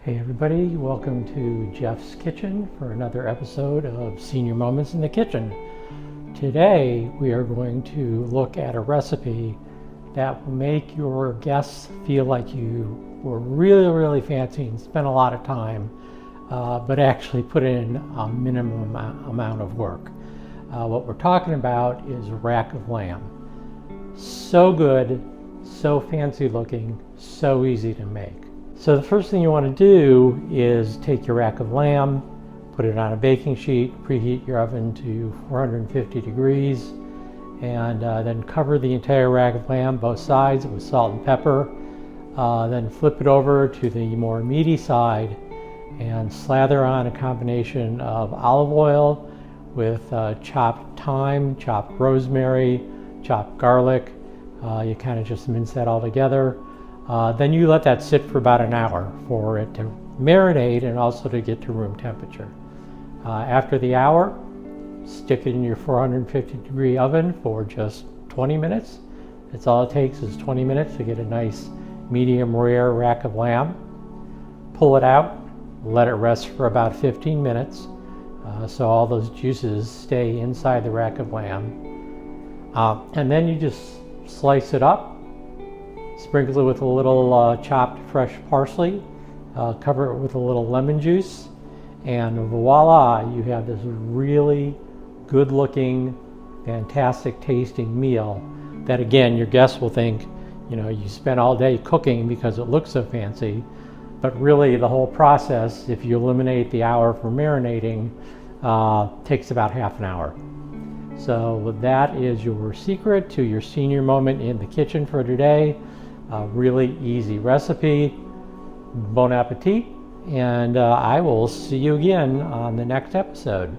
Hey everybody, welcome to Jeff's Kitchen for another episode of Senior Moments in the Kitchen. Today we are going to look at a recipe that will make your guests feel like you were really fancy and spent a lot of time, but actually put in a minimum amount of work. What we're talking about is rack of lamb. So good, so fancy looking, so easy to make. So the first thing you want to do is take your rack of lamb, put it on a baking sheet, preheat your oven to 450 degrees, and then cover the entire rack of lamb, both sides, with salt and pepper. Then flip it over to the more meaty side and slather on a combination of olive oil with chopped thyme, chopped rosemary, chopped garlic. You kind of just mince that all together. Then you let that sit for about an hour for it to marinate and also to get to room temperature. After the hour, stick it in your 450 degree oven for just 20 minutes. That's all it takes is 20 minutes to get a nice medium rare rack of lamb. Pull it out, let it rest for about 15 minutes so all those juices stay inside the rack of lamb. And then you just slice it up. Sprinkle it with a little chopped fresh parsley, cover it with a little lemon juice, and voila, you have this really good looking, fantastic tasting meal that, again, your guests will think, you spent all day cooking because it looks so fancy, but really the whole process, if you eliminate the hour for marinating, takes about half an hour. So that is your secret to your senior moment in the kitchen for today. A really easy recipe. Bon appetit, and I will see you again on the next episode.